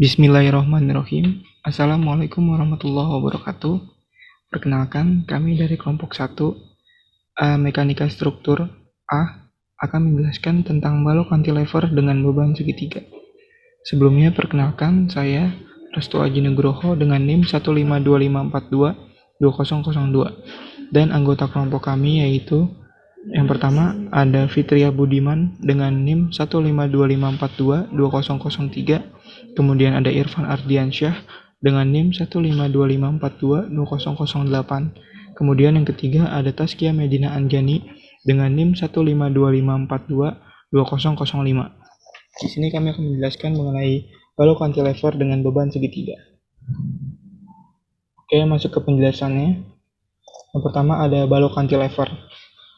Bismillahirrahmanirrahim. Assalamualaikum warahmatullahi wabarakatuh. Perkenalkan, kami dari kelompok 1 Mekanika Struktur A akan menjelaskan tentang balok cantilever dengan beban segitiga. Sebelumnya perkenalkan, saya Restu Aji Nugroho dengan NIM 15255422002 dan anggota kelompok kami yaitu yang pertama ada Fitria Budiman dengan NIM 15255422003, kemudian ada Irfan Ardiansyah dengan NIM 15254222008. Kemudian yang ketiga ada Taskia Medina Anjani dengan NIM 15254222005. Di sini kami akan menjelaskan mengenai balok cantilever dengan beban segitiga. Oke, masuk ke penjelasannya. Yang pertama ada balok cantilever.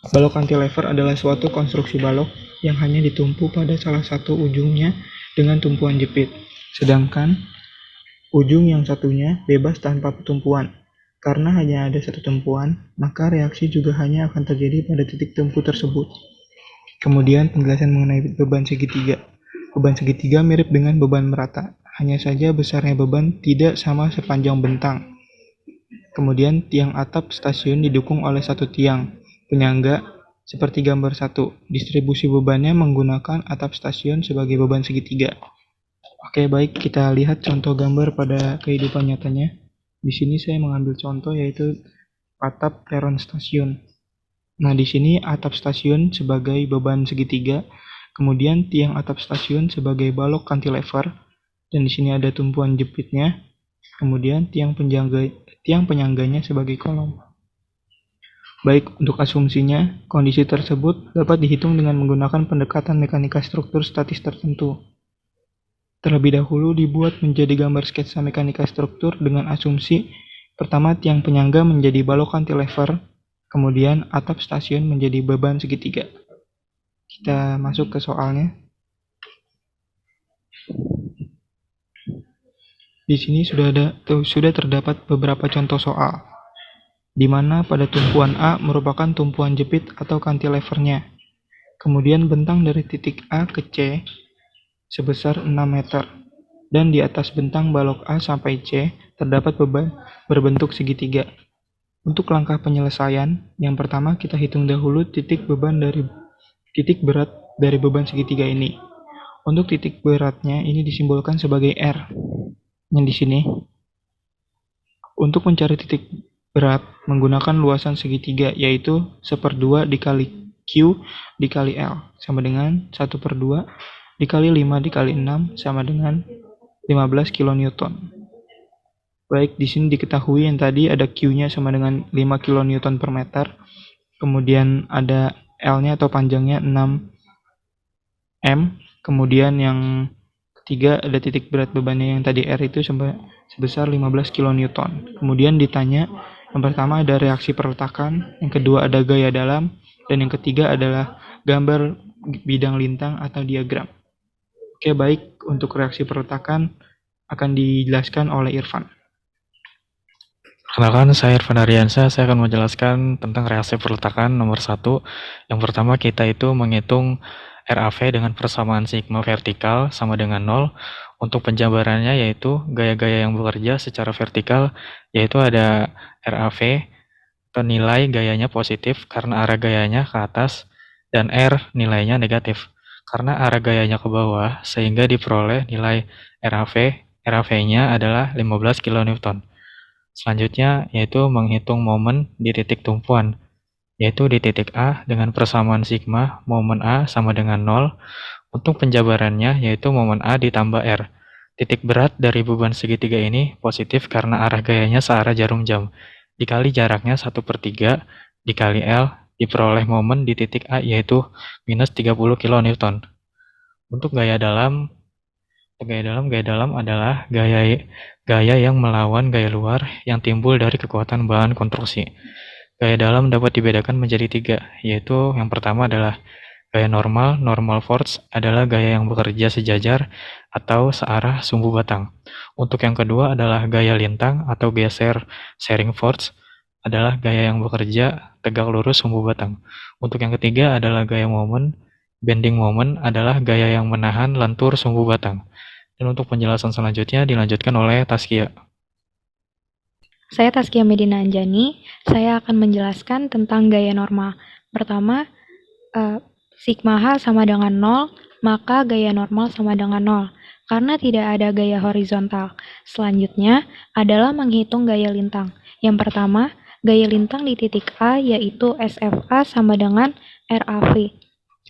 Balok cantilever adalah suatu konstruksi balok yang hanya ditumpu pada salah satu ujungnya dengan tumpuan jepit, sedangkan ujung yang satunya bebas tanpa tumpuan. Karena hanya ada satu tumpuan, maka reaksi juga hanya akan terjadi pada titik tumpu tersebut. Kemudian penjelasan mengenai beban segitiga. Beban segitiga mirip dengan beban merata, hanya saja besarnya beban tidak sama sepanjang bentang. Kemudian tiang atap stasiun didukung oleh satu tiang penyangga seperti gambar 1. Distribusi bebannya menggunakan atap stasiun sebagai beban segitiga. Oke, baik, kita lihat contoh gambar pada kehidupan nyatanya. Di sini saya mengambil contoh yaitu atap peron stasiun. Nah, di sini atap stasiun sebagai beban segitiga, kemudian tiang atap stasiun sebagai balok cantilever, dan di sini ada tumpuan jepitnya, kemudian tiang penyangganya sebagai kolom. Baik, untuk asumsinya, kondisi tersebut dapat dihitung dengan menggunakan pendekatan mekanika struktur statis tertentu. Terlebih dahulu dibuat menjadi gambar sketsa mekanika struktur dengan asumsi pertama tiang penyangga menjadi balok cantilever, kemudian atap stasiun menjadi beban segitiga. Kita masuk ke soalnya. Di sini sudah terdapat beberapa contoh soal, di mana pada tumpuan A merupakan tumpuan jepit atau cantilevernya. Kemudian bentang dari titik A ke C sebesar 6 meter, dan di atas bentang balok A sampai C terdapat beban berbentuk segitiga. Untuk langkah penyelesaian, yang pertama kita hitung dahulu titik berat dari beban segitiga ini. Untuk titik beratnya ini disimbolkan sebagai R, yang di sini. Untuk mencari titik berat menggunakan luasan segitiga yaitu 1/2 dikali Q dikali L sama dengan 1/2 dikali 5 dikali 6 sama dengan 15 kN. Baik, di sini diketahui yang tadi ada Q-nya sama dengan 5 kN per meter, kemudian ada L-nya atau panjangnya 6 M, kemudian yang ketiga ada titik berat bebannya yang tadi R itu sebesar 15 kN. Kemudian ditanya, yang pertama ada reaksi perletakan, yang kedua ada gaya dalam, dan yang ketiga adalah gambar bidang lintang atau diagram. Oke, baik, untuk reaksi perletakan akan dijelaskan oleh Irfan. Perkenalkan, saya Irfan Ardiansyah. Saya akan menjelaskan tentang reaksi perletakan nomor 1. Yang pertama kita itu menghitung RAV dengan persamaan sigma vertikal sama dengan 0. Untuk penjabarannya yaitu gaya-gaya yang bekerja secara vertikal, yaitu ada RAV atau nilai gayanya positif karena arah gayanya ke atas, dan R nilainya negatif karena arah gayanya ke bawah, sehingga diperoleh nilai RAV-nya adalah 15 kN. Selanjutnya yaitu menghitung momen di titik tumpuan, yaitu di titik A dengan persamaan sigma momen A sama dengan 0. Untuk penjabarannya yaitu momen A ditambah R. Titik berat dari beban segitiga ini positif karena arah gayanya searah jarum jam, dikali jaraknya 1/3 dikali L, diperoleh momen di titik A yaitu minus 30 kN. Untuk gaya dalam adalah gaya yang melawan gaya luar yang timbul dari kekuatan bahan konstruksi. Gaya dalam dapat dibedakan menjadi 3, yaitu yang pertama adalah gaya normal force adalah gaya yang bekerja sejajar atau searah sumbu batang. Untuk yang kedua adalah gaya lintang atau gaya shearing force adalah gaya yang bekerja tegak lurus sumbu batang. Untuk yang ketiga adalah gaya bending moment adalah gaya yang menahan lentur sumbu batang. Dan untuk penjelasan selanjutnya dilanjutkan oleh Taskia. Saya Taskia Medina Anjani, saya akan menjelaskan tentang gaya normal. Pertama, sigma H sama dengan 0, maka gaya normal sama dengan 0, karena tidak ada gaya horizontal. Selanjutnya adalah menghitung gaya lintang. Yang pertama, gaya lintang di titik A yaitu SFA sama dengan RAV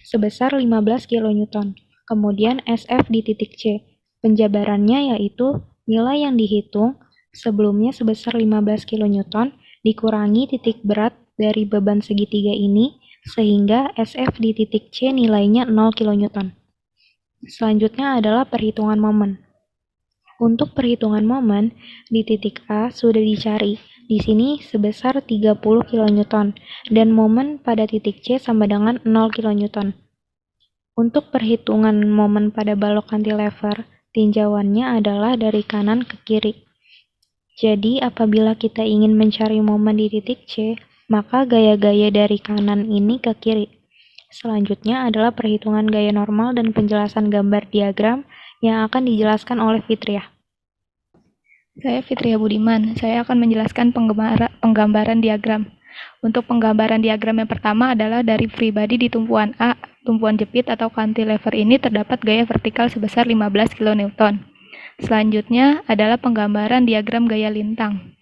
sebesar 15 kN. Kemudian SF di titik C. Penjabarannya yaitu nilai yang dihitung sebelumnya sebesar 15 kN dikurangi titik berat dari beban segitiga ini sehingga SF di titik C nilainya 0 kN. Selanjutnya adalah perhitungan momen. Untuk perhitungan momen di titik A sudah dicari. Di sini sebesar 30 kN dan momen pada titik C sama dengan 0 kN. Untuk perhitungan momen pada balok cantilever, tinjauannya adalah dari kanan ke kiri. Jadi, apabila kita ingin mencari momen di titik C, maka gaya-gaya dari kanan ini ke kiri. Selanjutnya adalah perhitungan gaya normal dan penjelasan gambar diagram yang akan dijelaskan oleh Fitriah. Saya Fitriah Budiman, saya akan menjelaskan penggambaran diagram. Untuk penggambaran diagram yang pertama adalah dari free body di tumpuan A, tumpuan jepit atau cantilever ini terdapat gaya vertikal sebesar 15 kN. Selanjutnya adalah penggambaran diagram gaya lintang,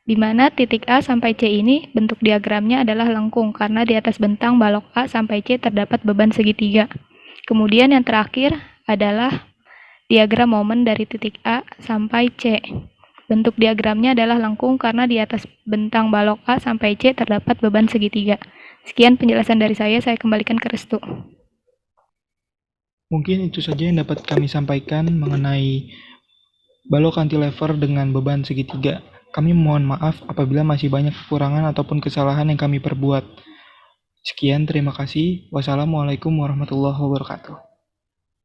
di mana titik A sampai C ini bentuk diagramnya adalah lengkung karena di atas bentang balok A sampai C terdapat beban segitiga. Kemudian yang terakhir adalah diagram momen dari titik A sampai C. Bentuk diagramnya adalah lengkung karena di atas bentang balok A sampai C terdapat beban segitiga. Sekian penjelasan dari saya kembalikan ke Restu. Mungkin itu saja yang dapat kami sampaikan mengenai balok cantilever dengan beban segitiga. Kami mohon maaf apabila masih banyak kekurangan ataupun kesalahan yang kami perbuat. Sekian, terima kasih. Wassalamualaikum warahmatullahi wabarakatuh.